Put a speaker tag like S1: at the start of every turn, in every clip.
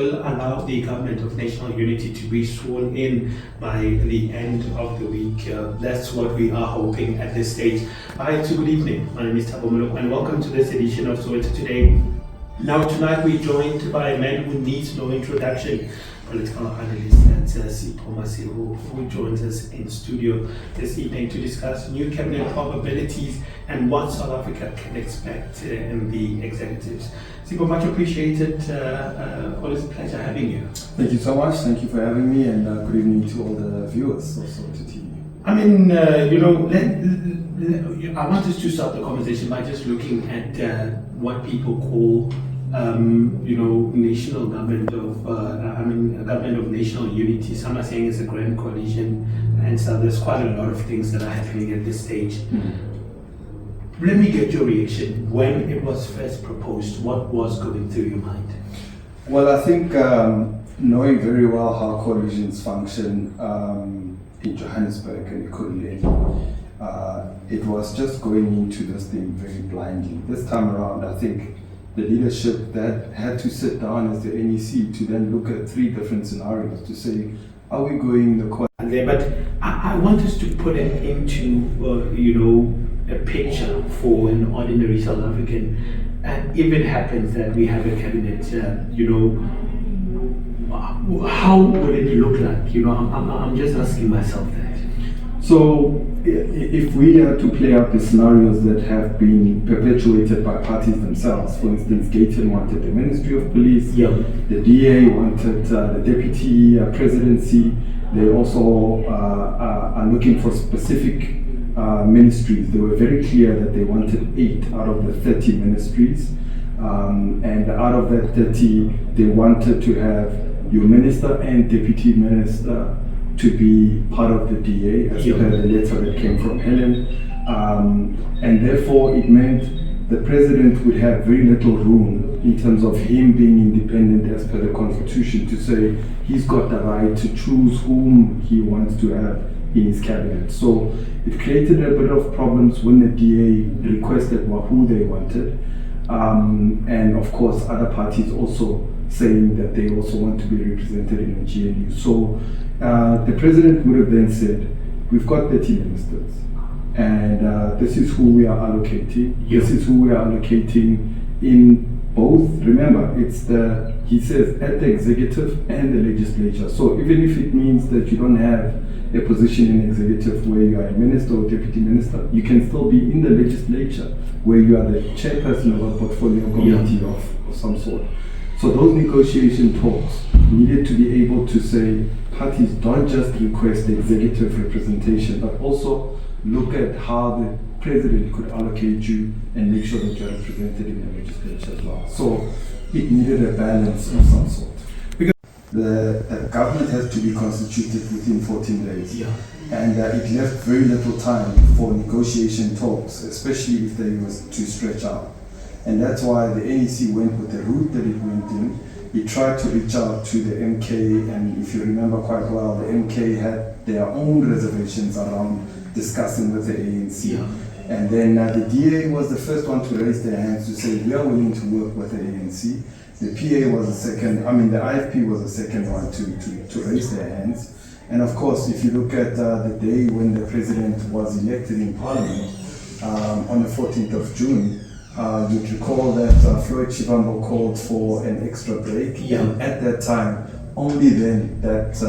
S1: will allow the government of national unity to be sworn in by the end of the week. That's what we are hoping at this stage. Hi, good evening. My name is Thabo Moloko and welcome to this edition of Soweto Today. Now tonight we're joined by a man who needs no introduction, political analyst at Sipho, who joins us in studio this evening to discuss new cabinet probabilities and what South Africa can expect in the executives. Sipho, much appreciated. Always a pleasure having you.
S2: Thank you so much. Thank you for having me, and good evening to all the viewers also to TV.
S1: I mean, I want us to start the conversation by just looking at what people call national government of, a government of national unity. Some are saying it's a grand coalition, and so there's quite a lot of things that are happening at this stage. Let me get your reaction. When it was first proposed, what was going through your mind?
S2: Well, I think knowing very well how coalitions function in Johannesburg and Ekurhuleni, it was just going into this thing very blindly. This time around, I think the leadership that had to sit down as the NEC to then look at three different scenarios to say, are we going the coalition?
S1: But I want us to put it into, a picture for an ordinary South African. And if it happens that we have a cabinet, how would it look like? I'm just asking myself that.
S2: So, if we are to play out the scenarios that have been perpetuated by parties themselves, for instance, Gayton wanted the Ministry of Police, the DA wanted the Deputy Presidency, they also are looking for specific ministries. They were very clear that they wanted 8 out of the 30 ministries, and out of that 30, they wanted to have your minister and deputy minister to be part of the DA, as per the letter that came from Helen, and therefore it meant the president would have very little room in terms of him being independent as per the constitution to say he's got the right to choose whom he wants to have in his cabinet. So it created a bit of problems when the DA requested who they wanted, and of course other parties also saying that they also want to be represented in the GNU. So the president would have then said, we've got 30 ministers, and this is who we are allocating. This is who we are allocating in both. Remember, he says at the executive and the legislature. So even if it means that you don't have a position in executive where you are a minister or deputy minister, you can still be in the legislature where you are the chairperson of a portfolio committee of some sort. So those negotiation talks needed to be able to say parties don't just request executive representation, but also look at how the president could allocate you and make sure that you're represented in the legislature as well. So it needed a balance of some sort. Because the government has to be constituted within 14 days. And it left very little time for negotiation talks, especially if they was to stretch out. And that's why the NEC went with the route that it went in. It tried to reach out to the MK, and if you remember quite well, the MK had their own reservations around discussing with the ANC. And then the DA was the first one to raise their hands to say, we are willing to work with the ANC. The PA was the second, the IFP was the second one to raise their hands. And of course, if you look at the day when the president was elected in Parliament, on the 14th of June, you'd recall that Floyd Shivambu called for an extra break, and at that time, only then that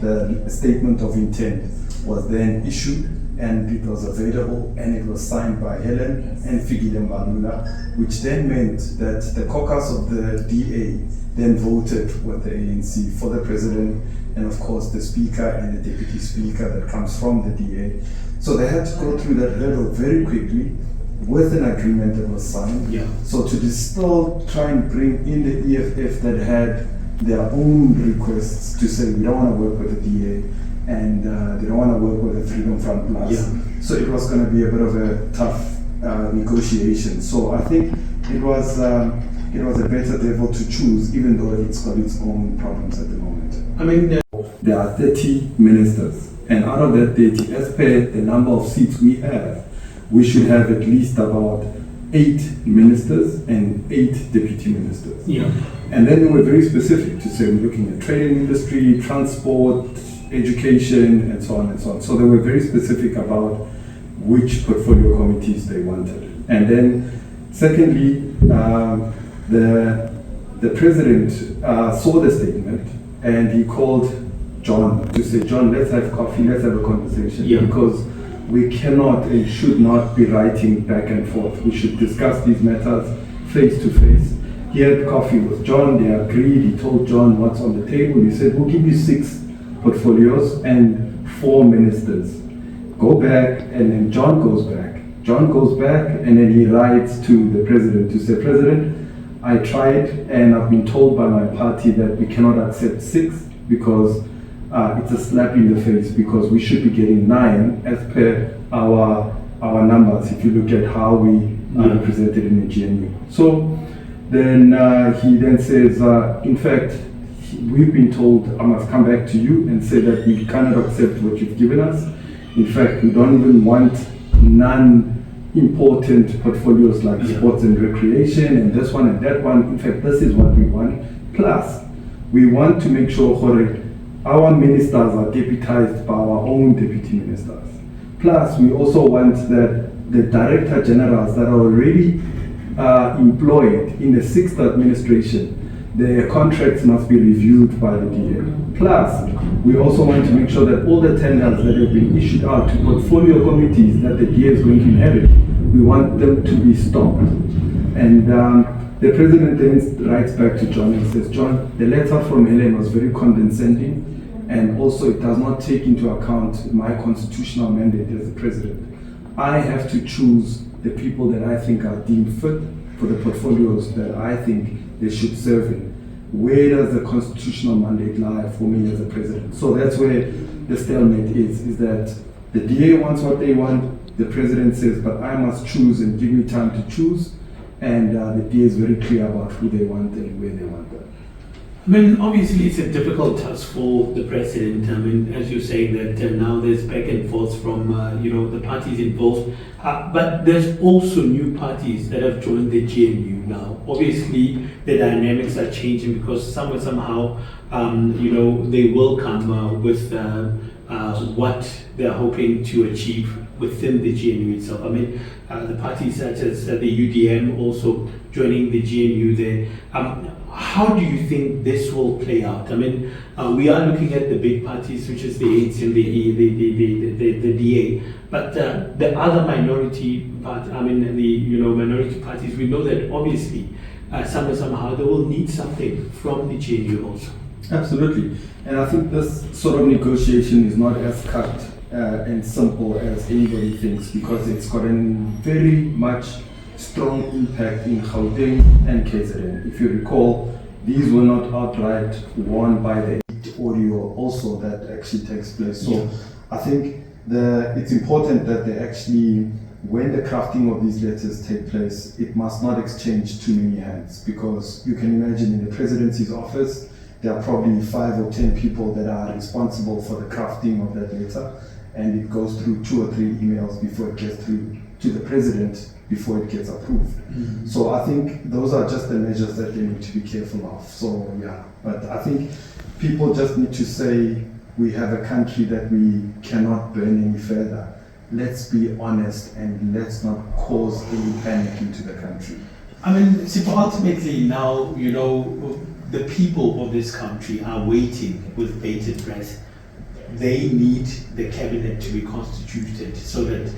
S2: the statement of intent was then issued, and it was available, and it was signed by Helen and Fikile Mbalula, which then meant that the caucus of the DA then voted with the ANC for the president, and of course the speaker and the deputy speaker that comes from the DA. So they had to go through that hurdle very quickly, with an agreement that was signed. So to still try and bring in the EFF that had their own requests to say we don't want to work with the DA and they don't want to work with the Freedom Front Plus. So it was going to be a bit of a tough negotiation. So I think it was a better devil to choose, even though it's got its own problems at the moment. There are 30 ministers, and out of that 30, as per the number of seats we have, we should have at least about 8 ministers and 8 deputy ministers.
S1: Yeah.
S2: And then they were very specific to say we're looking at trade and industry, transport, education, and so on and so on. So they were very specific about which portfolio committees they wanted. And then secondly, the president saw the statement and he called John to say, John, let's have coffee, let's have a conversation.
S1: Yeah.
S2: Because we cannot and should not be writing back and forth. We should discuss these matters face to face. He had coffee with John, they agreed, he told John what's on the table. He said, we'll give you 6 portfolios and 4 ministers. Go back, and then John goes back. John goes back and then he writes to the president to say, President, I tried and I've been told by my party that we cannot accept 6 because it's a slap in the face, because we should be getting 9 as per our numbers if you look at how we are represented in the GNU. So then he then says, in fact, we've been told I must come back to you and say that we cannot accept what you've given us. In fact, we don't even want non-important portfolios like sports and recreation and this one and that one. In fact, this is what we want. Plus, we want to make sure our ministers are deputized by our own deputy ministers. Plus, we also want that the director generals that are already employed in the 6th administration, their contracts must be reviewed by the DA. Plus, we also want to make sure that all the tenders that have been issued out to portfolio committees that the DA is going to inherit, we want them to be stopped. And the president then writes back to John and says, John, the letter from Helen was very condescending, and also it does not take into account my constitutional mandate as the president. I have to choose the people that I think are deemed fit for the portfolios that I think they should serve in. Where does the constitutional mandate lie for me as a president? So that's where the stalemate is that the DA wants what they want, the president says, but I must choose and give me time to choose, and the DA is very clear about who they want and where they want them.
S1: I mean, obviously it's a difficult task for the president. I mean, as you say that now there's back and forth from, the parties involved. But there's also new parties that have joined the GNU now. Obviously, the dynamics are changing because somehow, they will come with what they're hoping to achieve within the GNU itself. I mean, the parties such as the UDM also joining the GNU there. How do you think this will play out? I mean, we are looking at the big parties, which is the ANC and the DA, but the other minority minority parties, we know that obviously somehow they will need something from the GNU also.
S2: Absolutely, and I think this sort of negotiation is not as cut and simple as anybody thinks, because it's got a very much strong impact in Gauteng and KZN. If you recall, these were not outright won by the audio also that actually takes place. So I think it's important that they actually, when the crafting of these letters take place, it must not exchange too many hands, because you can imagine in the presidency's office, there are probably 5 or 10 people that are responsible for the crafting of that letter, and it goes through 2 or 3 emails before it gets through to the president before it gets approved. Mm-hmm. So I think those are just the measures that they need to be careful of. So but I think people just need to say, we have a country that we cannot burn any further. Let's be honest and let's not cause any panic into the country.
S1: I mean, ultimately now, the people of this country are waiting with bated breath. They need the cabinet to be constituted so that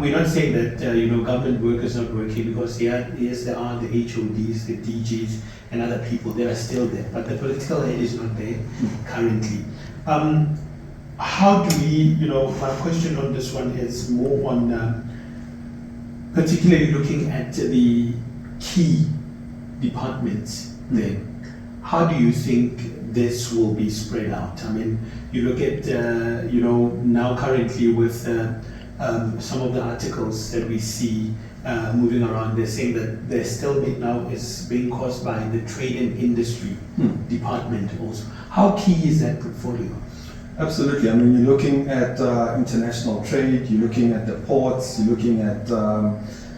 S1: we're not saying that government work is not working, because yes, there are the HODs, the DGs, and other people that are still there, but the political head is not there currently. How do we, my question on this one is more on particularly looking at the key departments there. How do you think this will be spread out? I mean, you look at, now currently with some of the articles that we see moving around, they're saying that the stalemate now is being caused by the trade and industry department also. How key is that portfolio?
S2: Absolutely. I mean, you're looking at international trade, you're looking at the ports, you're looking at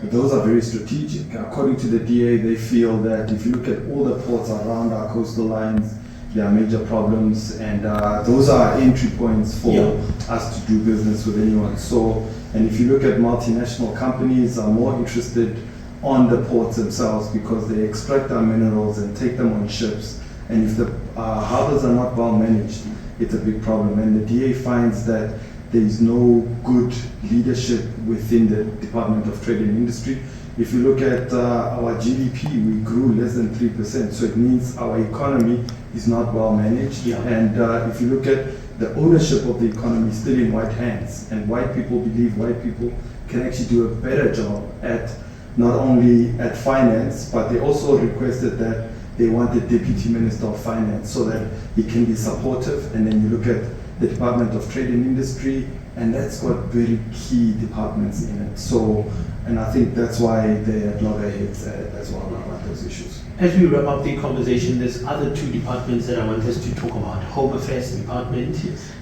S2: those are very strategic. According to the DA, they feel that if you look at all the ports around our coastal lines, there are major problems, and those are entry points for us to do business with anyone. So, and if you look at multinational companies are more interested on the ports themselves because they extract our minerals and take them on ships. And if the harbors are not well managed, it's a big problem. And the DA finds that there is no good leadership within the Department of Trade and Industry. If you look at our GDP, we grew less than 3%. So it means our economy is not well managed. And if you look at the ownership of the economy is still in white hands. And white people believe white people can actually do a better job at not only at finance, but they also requested that they want a deputy minister of finance so that he can be supportive. And then you look at the Department of Trade and Industry, and that's got very key departments in it. So, and I think that's why they had loggerheads as well about those issues.
S1: As we wrap up the conversation, there's other two departments that I want us to talk about: Home Affairs Department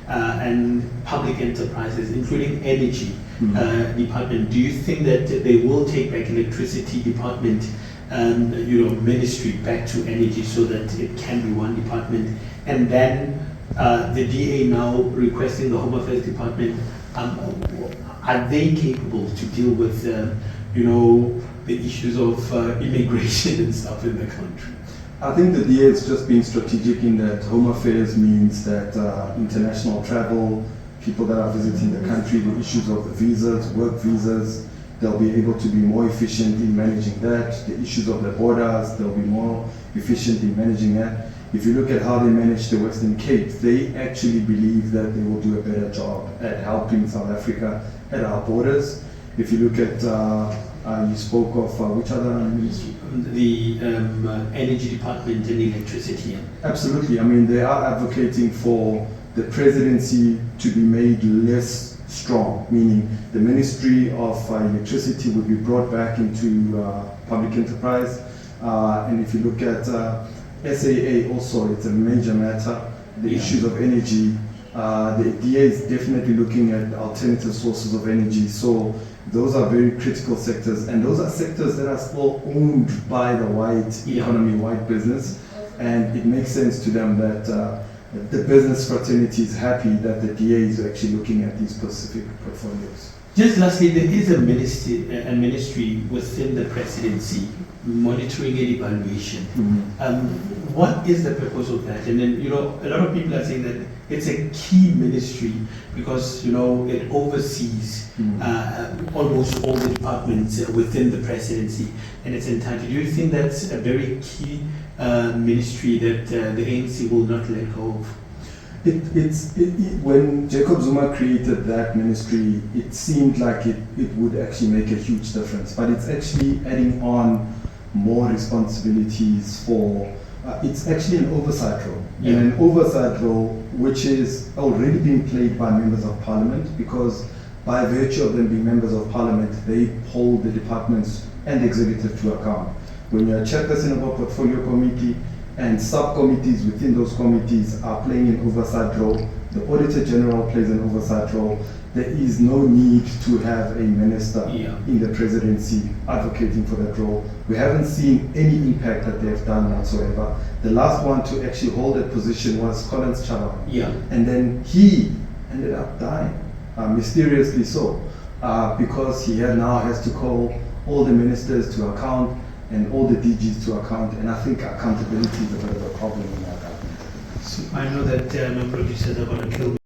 S1: and Public Enterprises, including Energy Department. Do you think that they will take back Electricity Department, Ministry back to Energy so that it can be one department? And then the DA now requesting the Home Affairs Department, are they capable to deal with, the issues of immigration and stuff in the country?
S2: I think the DA is just being strategic in that Home Affairs means that international travel, people that are visiting the country, the issues of the visas, work visas, they'll be able to be more efficient in managing that. The issues of the borders, they'll be more efficient in managing that. If you look at how they manage the Western Cape, they actually believe that they will do a better job at helping South Africa at our borders. If you look at, you spoke of which other ministry?
S1: The Energy Department and Electricity.
S2: Absolutely. I mean, they are advocating for the presidency to be made less strong, meaning the Ministry of Electricity would be brought back into public enterprise. And if you look at SAA also, it's a major matter. The issues of energy, the DA is definitely looking at alternative sources of energy. So those are very critical sectors, and those are sectors that are still owned by the white economy, white business. And it makes sense to them that the business fraternity is happy that the DA is actually looking at these specific portfolios.
S1: Just lastly, there is a ministry within the presidency monitoring and evaluation. What is the purpose of that? And then, a lot of people are saying that it's a key ministry because, it oversees almost all the departments within the presidency in its entirety. Do you think that's a very key ministry that the ANC will not let go of?
S2: When Jacob Zuma created that ministry, it seemed like it would actually make a huge difference, but it's actually adding on more responsibilities for, it's actually an oversight role, and an oversight role which is already being played by members of parliament, because by virtue of them being members of parliament, they hold the departments and the executive to account. When you're a chairperson of a portfolio committee, and subcommittees within those committees are playing an oversight role, the Auditor General plays an oversight role, there is no need to have a minister in the presidency advocating for that role. We haven't seen any impact that they've done whatsoever. The last one to actually hold that position was Collins Chabane. And then he ended up dying, mysteriously so, because he now has to call all the ministers to account and all the DGs to account, and I think accountability is a bit of a problem in our government.
S1: So I know that my producers are going to kill me.